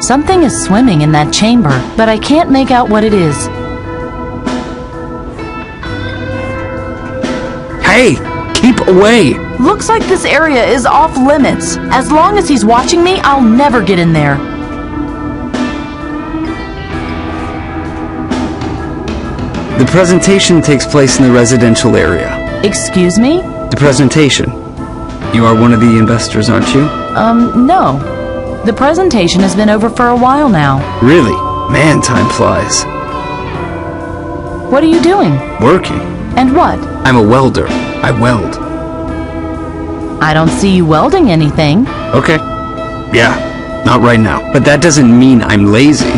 Something is swimming in that chamber, but I can't make out what it is. Hey! Keep away! Looks like this area is off limits. As long as he's watching me, I'll never get in there. The presentation takes place in the residential area. Excuse me? The presentation. You are one of the investors, aren't you? No. The presentation has been over for a while now. Really? Man, time flies. What are you doing? Working. And what? I'm a welder. I weld. I don't see you welding anything. Okay. Yeah, not right now. But that doesn't mean I'm lazy.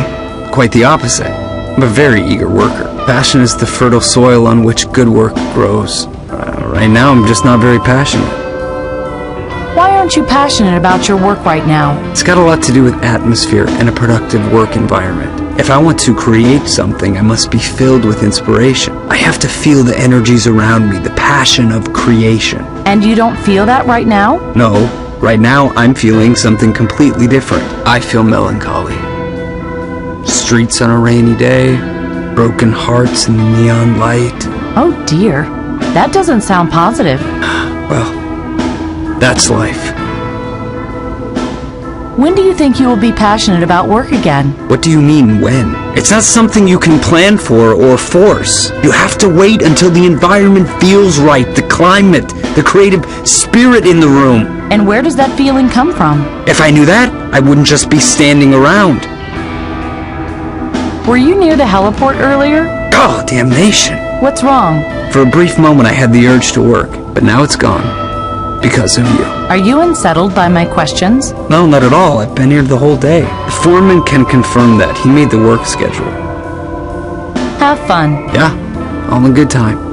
Quite the opposite. I'm a very eager worker. Passion is the fertile soil on which good work grows. Right now, I'm just not very passionate. Why aren't you passionate about your work right now? It's got a lot to do with atmosphere and a productive work environment. If I want to create something, I must be filled with inspiration. I have to feel the energies around me, the passion of creation. And you don't feel that right now? No, right now I'm feeling something completely different. I feel melancholy. Streets on a rainy day, broken hearts in the neon light. Oh dear, that doesn't sound positive. Well, that's life. When do you think you will be passionate about work again? What do you mean, when? It's not something you can plan for or force. You have to wait until the environment feels right, the climate, the creative spirit in the room. And where does that feeling come from? If I knew that, I wouldn't just be standing around. Were you near the heliport earlier? Oh, damnation. What's wrong? For a brief moment I had the urge to work, but now it's gone. Because of you. Are you unsettled by my questions? No, not at all. I've been here the whole day. The foreman can confirm that. He made the work schedule. Have fun. Yeah, all in good time.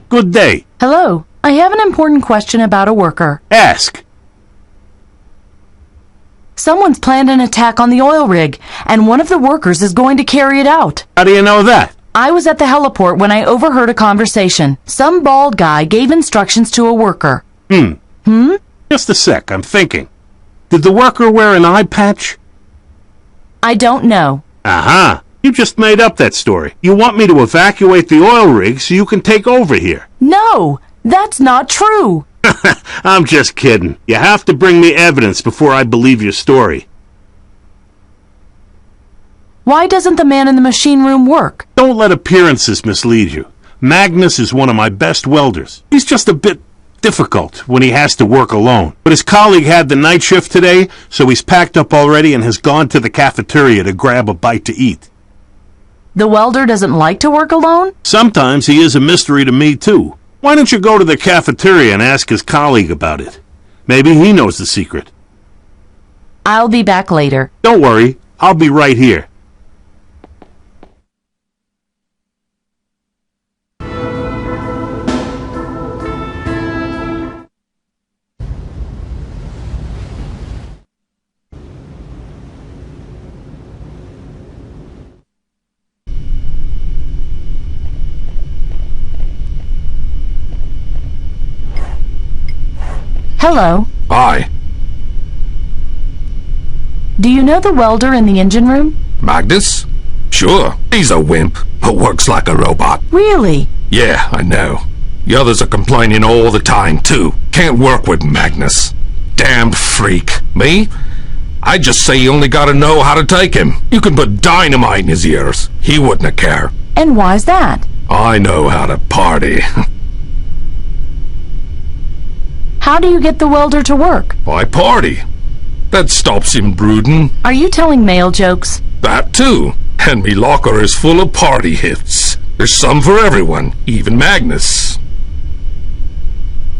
Good day. Hello. I have an important question about a worker. Ask. Someone's planned an attack on the oil rig, and one of the workers is going to carry it out. How do you know that? I was at the heliport when I overheard a conversation. Some bald guy gave instructions to a worker. Just a sec, I'm thinking. Did the worker wear an eye patch? I don't know. Aha! You just made up that story. You want me to evacuate the oil rig so you can take over here. No, that's not true. I'm just kidding. You have to bring me evidence before I believe your story. Why doesn't the man in the machine room work? Don't let appearances mislead you. Magnus is one of my best welders. He's just a bit difficult when he has to work alone. But his colleague had the night shift today, so he's packed up already and has gone to the cafeteria to grab a bite to eat. The welder doesn't like to work alone? Sometimes he is a mystery to me, too. Why don't you go to the cafeteria and ask his colleague about it? Maybe he knows the secret. I'll be back later. Don't worry, I'll be right here. Hello. Hi. Do you know the welder in the engine room? Magnus? Sure, he's a wimp, but works like a robot. Really? Yeah, I know. The others are complaining all the time, too. Can't work with Magnus. Damned freak. Me? I just say you only gotta know how to take him. You can put dynamite in his ears. He wouldn't care. And why's that? I know how to party. How do you get the welder to work? Why party? That stops him brooding. Are you telling male jokes? That too. And me locker is full of party hits. There's some for everyone, even Magnus.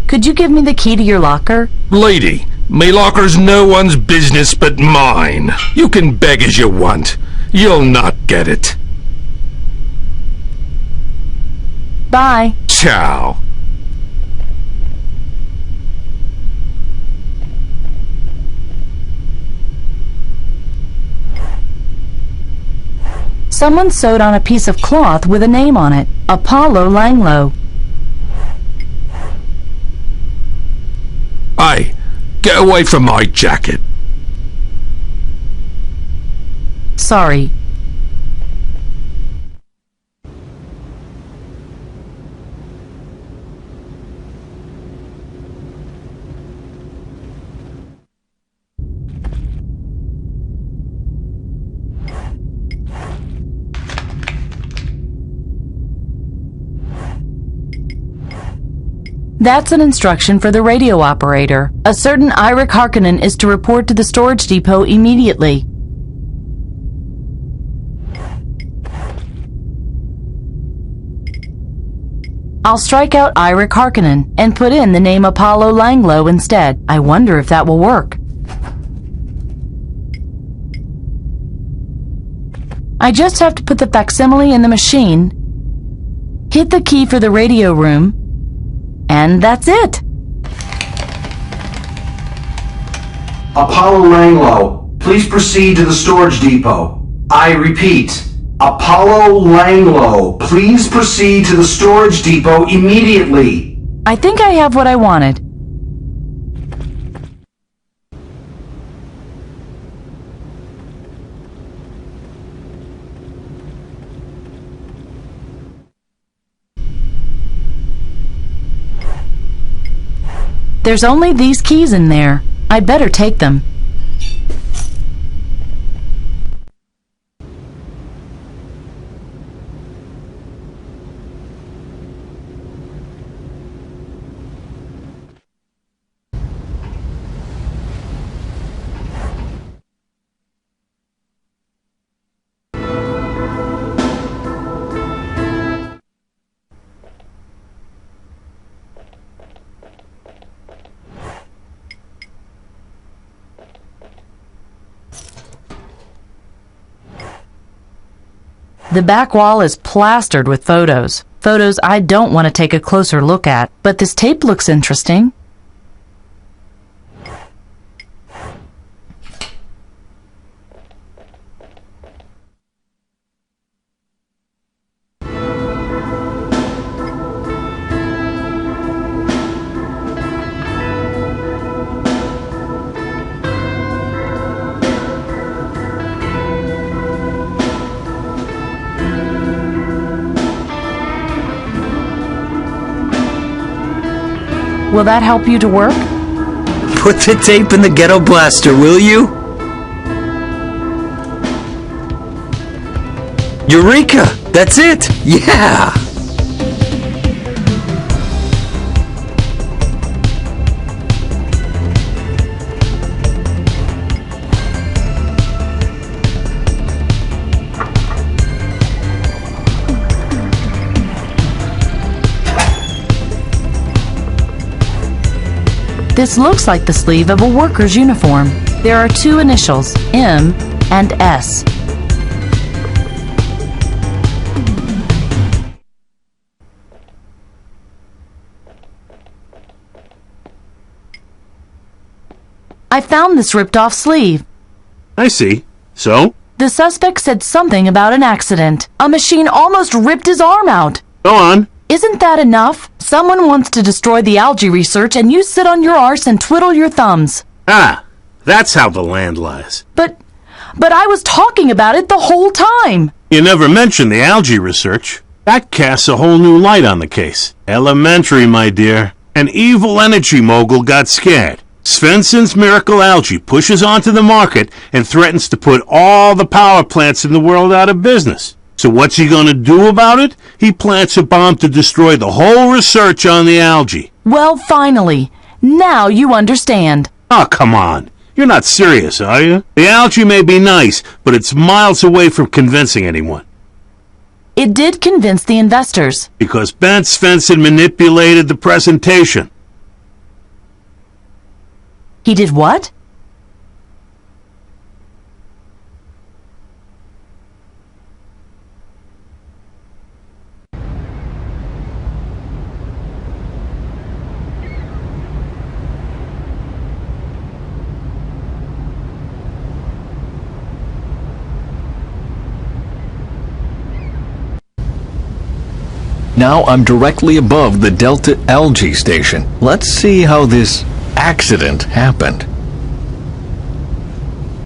Could you give me the key to your locker? Lady, me locker's no one's business but mine. You can beg as you want. You'll not get it. Bye. Ciao. Someone sewed on a piece of cloth with a name on it, Apollo Langlo. Hey, get away from my jacket. Sorry. That's an instruction for the radio operator. A certain Ira Harkonnen is to report to the storage depot immediately. I'll strike out Ira Harkonnen and put in the name Apollo Langlo instead. I wonder if that will work. I just have to put the facsimile in the machine, hit the key for the radio room, and that's it. Apollo Langlo, please proceed to the storage depot. I repeat, Apollo Langlo, please proceed to the storage depot immediately. I think I have what I wanted. There's only these keys in there. I better take them. The back wall is plastered with photos. Photos I don't want to take a closer look at, but this tape looks interesting. Will that help you to work? Put the tape in the ghetto blaster, will you? Eureka! That's it! Yeah! This looks like the sleeve of a worker's uniform. There are two initials, M and S. I found this ripped-off sleeve. I see. So? The suspect said something about an accident. A machine almost ripped his arm out. Go on. Isn't that enough? Someone wants to destroy the algae research and you sit on your arse and twiddle your thumbs. Ah, that's how the land lies. But I was talking about it the whole time. You never mentioned the algae research. That casts a whole new light on the case. Elementary, my dear. An evil energy mogul got scared. Svensson's miracle algae pushes onto the market and threatens to put all the power plants in the world out of business. So what's he going to do about it? He plants a bomb to destroy the whole research on the algae. Well, finally. Now you understand. Oh, come on. You're not serious, are you? The algae may be nice, but it's miles away from convincing anyone. It did convince the investors. Because Bent Svensson manipulated the presentation. He did what? Now I'm directly above the Delta Algae station. Let's see how this accident happened.